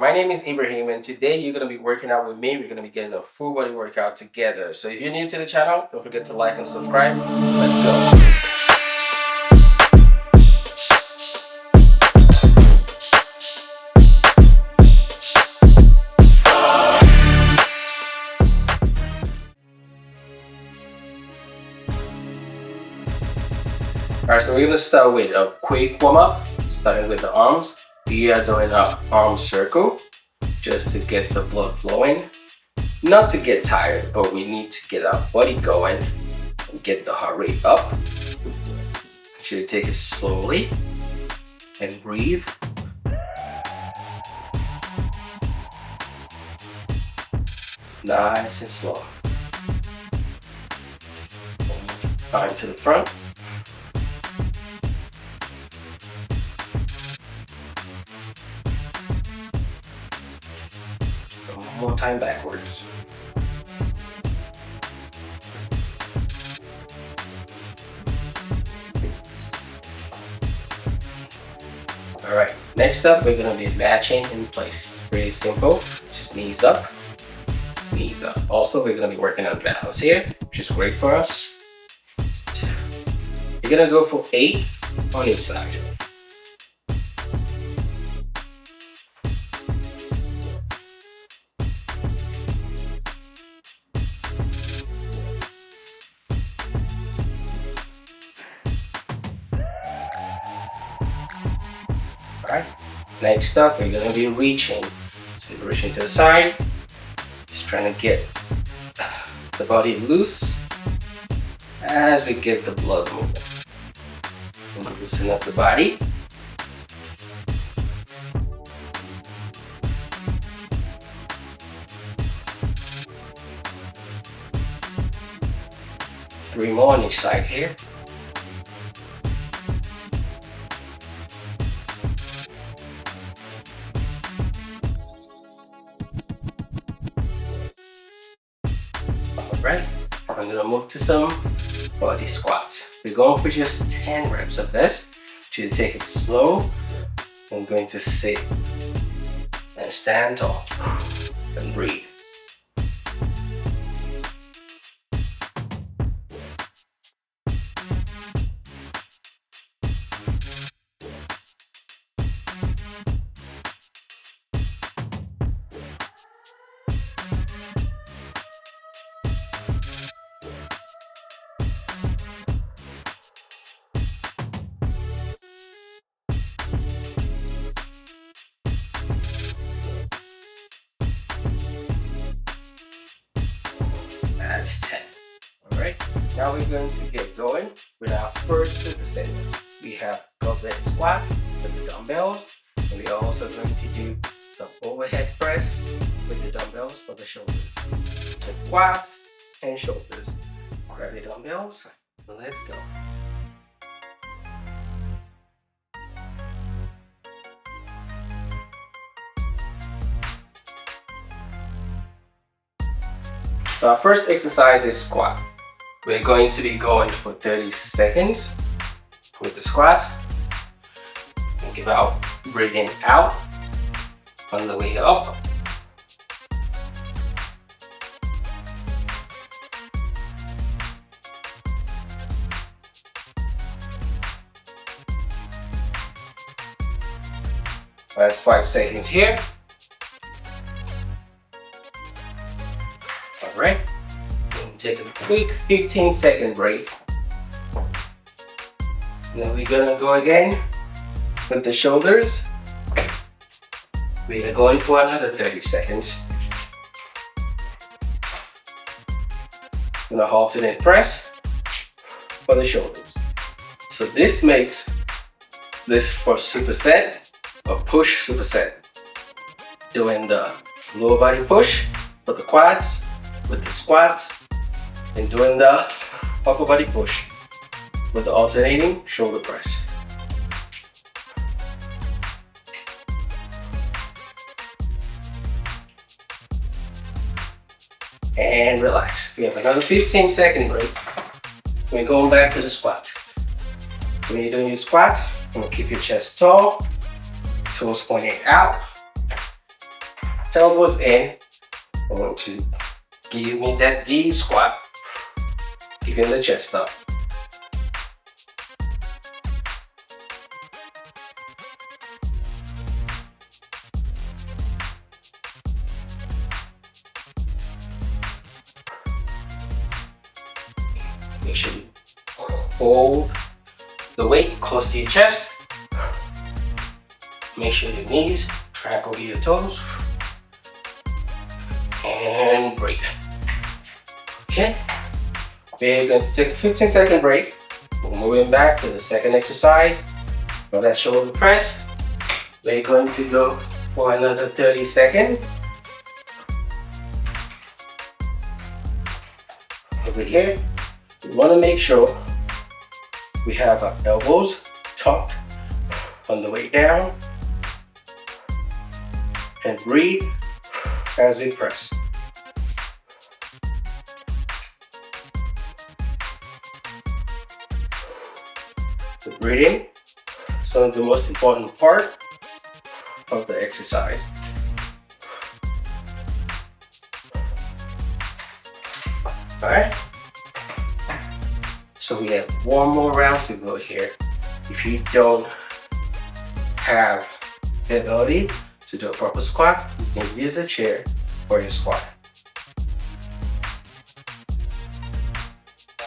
My name is Ibrahim, and today you're going to be working out with me. We're going to be getting a full body workout together. So if you're new to the channel, don't forget to like and subscribe. Let's go. Alright, so we're going to start with a quick warm-up, starting with the arms. We are doing an arm circle just to get the blood flowing. Not to get tired, but we need to get our body going and get the heart rate up. Make sure you take it slowly and breathe. Nice and slow. Arm to the front. One more time backwards. Alright, next up we're going to be matching in place. Pretty simple. Just knees up, knees up. Also, we're going to be working on balance here, which is great for us. You're going to go for 8 on each side. Alright, next up we're going to be reaching. So you're reaching to the side, just trying to get the body loose as we get the blood moving. Loosen up the body. Three more on each side here. Alright, I'm going to move to some body squats. We're going for just 10 reps of this. To take it slow. I'm going to sit and stand tall and breathe. That's 10. Alright, now we're going to get going with our first superset. We have goblet squat with the dumbbells, and we are also going to do some overhead press with the dumbbells for the shoulders. So squats and shoulders. Grab your dumbbells, let's go. So our first exercise is squat. We're going to be going for 30 seconds with the squat. Think about breathing out on the way up. That's 5 seconds here. Alright, take a quick 15-second break. Then we're gonna go again with the shoulders. We are going for another 30 seconds. Gonna alternate press for the shoulders. So this makes this for superset or push superset. Doing the lower body push for the quads with the squats, and doing the upper body push with the alternating shoulder press. And relax. We have another 15-second break. We're going back to the squat. So when you're doing your squat, you want to keep your chest tall, toes pointing out, elbows in. I want you to give me that deep squat, keeping the chest up. Make sure you hold the weight close to your chest. Make sure your knees track over your toes. And breathe. Okay, we're going to take a 15-second break. We're moving back to the second exercise for that shoulder press. We're going to go for another 30 seconds. Over here, we want to make sure we have our elbows tucked on the way down, and breathe as we press. The breathing is one of the most important part of the exercise. Alright, so we have one more round to go here. If you don't have the ability to do a proper squat, you can use a chair for your squat.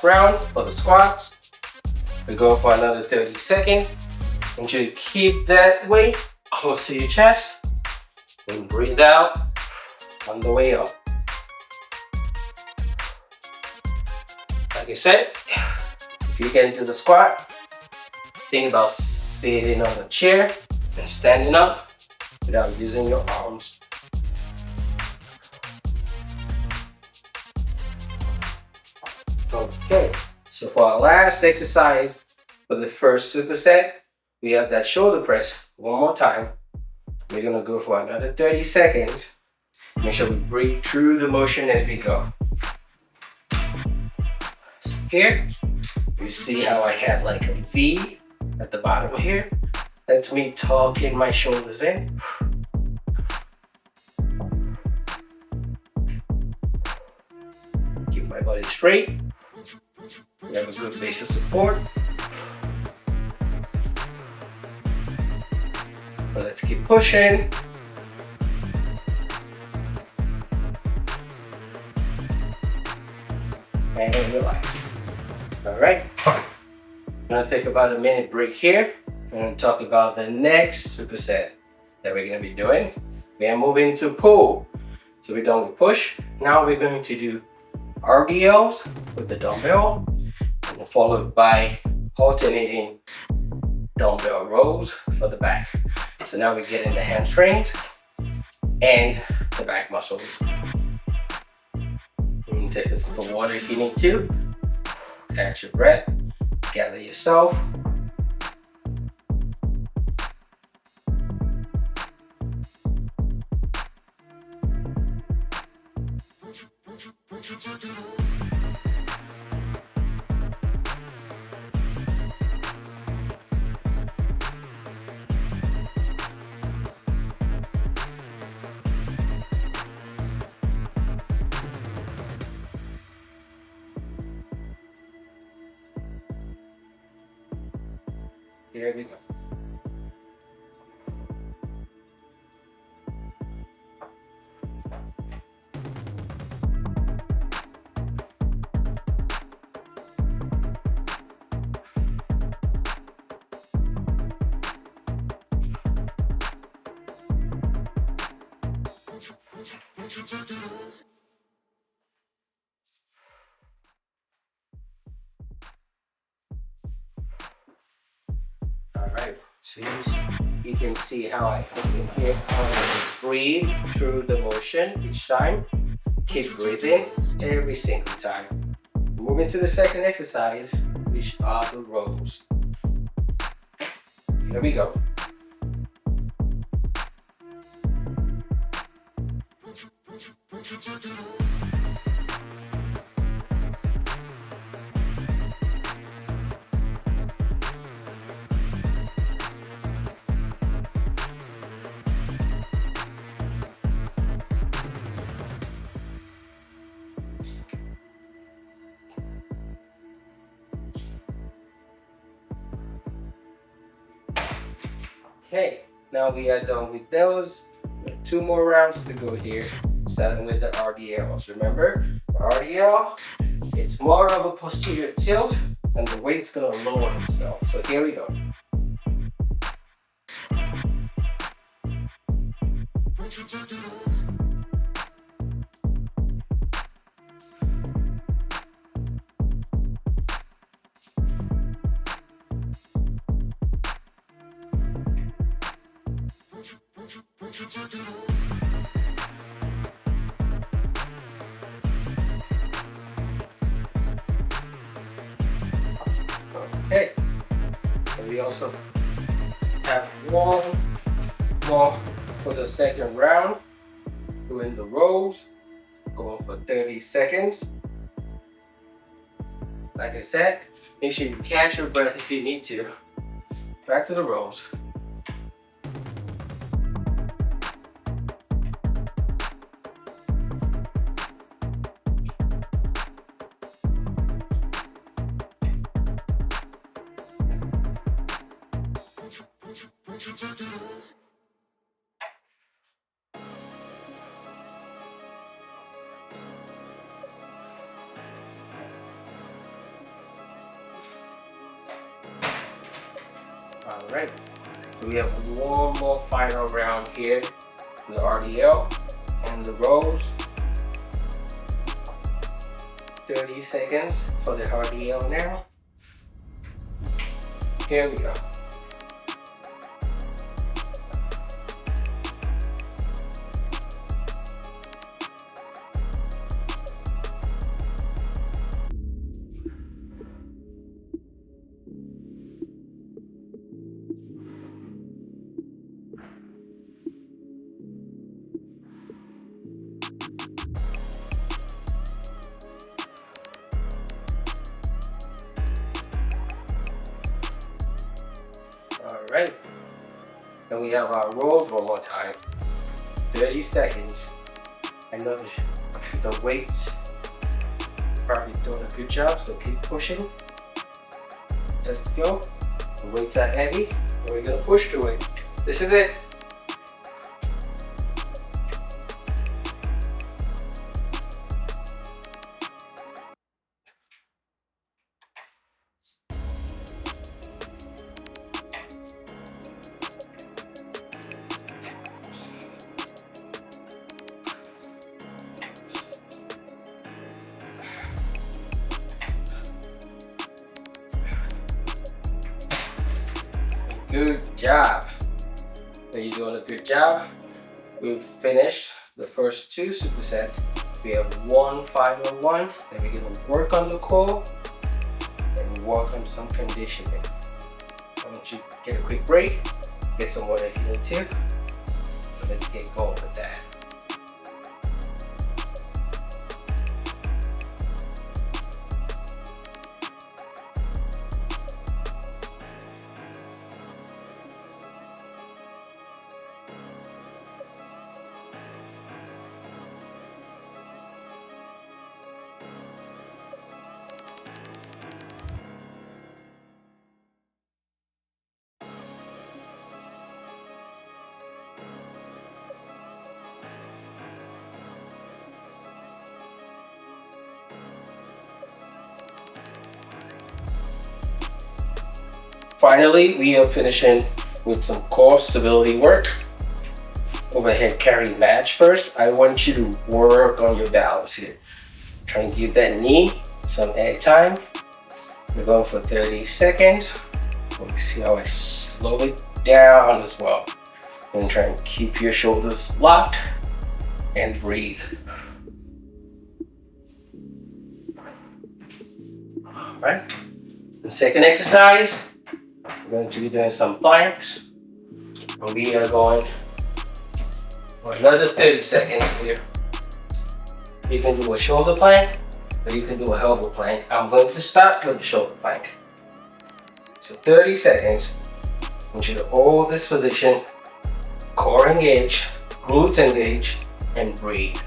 Round for the squats. We go for another 30 seconds. I want you to keep that weight close to your chest and breathe out on the way up. Like I said, if you can do the squat, think about sitting on a chair and standing up without using your arms. Okay, so for our last exercise for the first superset, we have that shoulder press one more time. We're gonna go for another 30 seconds. Make sure we breathe through the motion as we go. So here, you see how I have like a V at the bottom here? That's me tucking my shoulders in. Keep my body straight. We have a good base of support. But let's keep pushing. And relax. All right. I'm gonna take about a minute break here and talk about the next superset that we're gonna be doing. We are moving to pull. So we're done with push. Now we're going to do RDLs with the dumbbell, and followed by alternating dumbbell rows for the back. So now we're getting the hamstrings and the back muscles. You can take a sip of water if you need to. Catch your breath, gather yourself. Here we go. Alright, so you can see how I breathe through the motion each time. Keep breathing every single time. Moving to the second exercise, which are the rows. Here we go. Okay, now we are done with those. We have 2 more rounds to go here, starting with the RDLs. Remember, RDL, it's more of a posterior tilt and the weight's gonna lower itself. So here we go. Okay, and we also have 1 more for the second round, doing the rows, going for 30 seconds. Like I said, make sure you catch your breath if you need to. Back to the rows. Alright, so we have 1 more final round here, the RDL and the rows. 30 seconds for the RDL now. Here we go. Alright, and we have our rolls one more time. 30 seconds. I know the weights probably doing a good job, so keep pushing. Let's go. The weights are heavy, and we're gonna push through it. This is it. Good job. So you're doing a good job. We've finished the first 2 supersets. We have 1 final one, and we're gonna work on the core and work on some conditioning. Why don't you get a quick break, get some water if you need to, and let's get going with that. Finally, we are finishing with some core stability work. Overhead carry match first. I want you to work on your balance here. Try and give that knee some air time. We're going for 30 seconds. Let me see how I slow it down as well. And try and keep your shoulders locked and breathe. All right. The second exercise, we're going to be doing some planks. And we are going for another 30 seconds here. You can do a shoulder plank, or you can do a elbow plank. I'm going to start with the shoulder plank. So 30 seconds. I want you to hold this position, core engage, glutes engage, and breathe.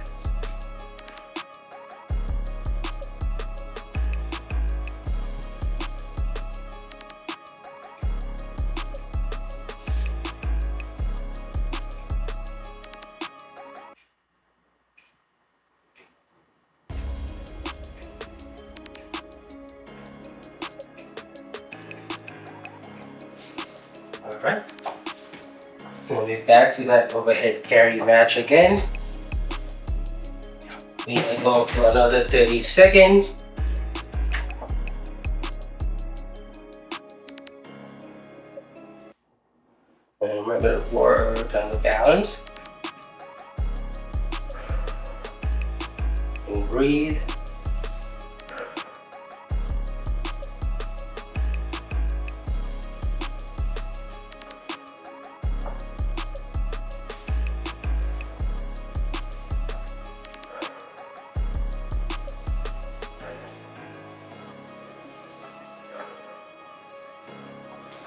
So we're back to that overhead carry match again. We can go for another 30 seconds. And remember to work on the balance. And breathe.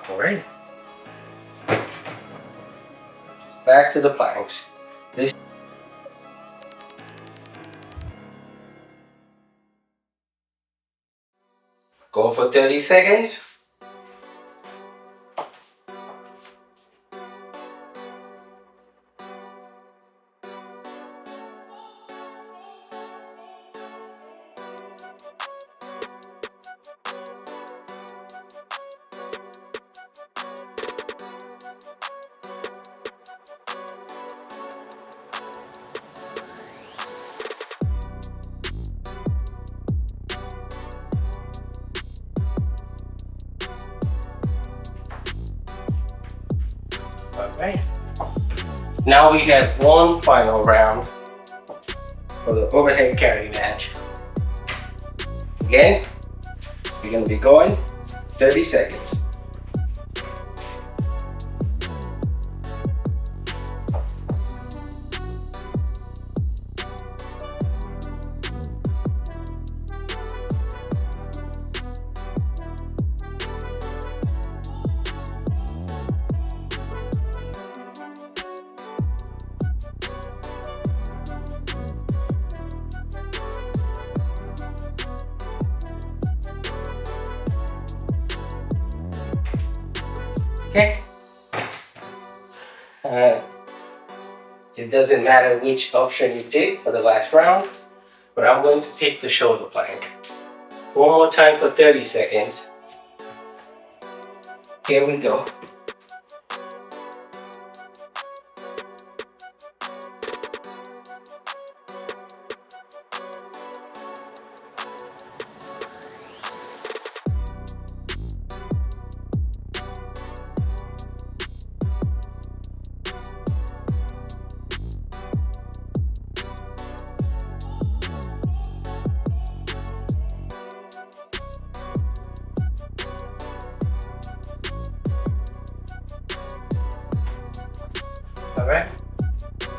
All right. Back to the planks. This go for 30 seconds. Alright. Now we have one final round for the overhead carry match. Again, we're going to be going 30 seconds. Okay. It doesn't matter which option you pick for the last round, but I'm going to pick the shoulder plank. One more time for 30 seconds. Here we go.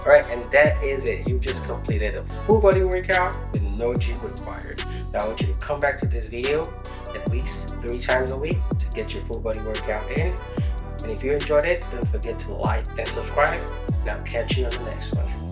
Alright, and that is it. You just completed a full body workout with no gym required. Now I want you to come back to this video at least 3 times a week to get your full body workout in. And if you enjoyed it, don't forget to like and subscribe. And I'll catch you on the next one.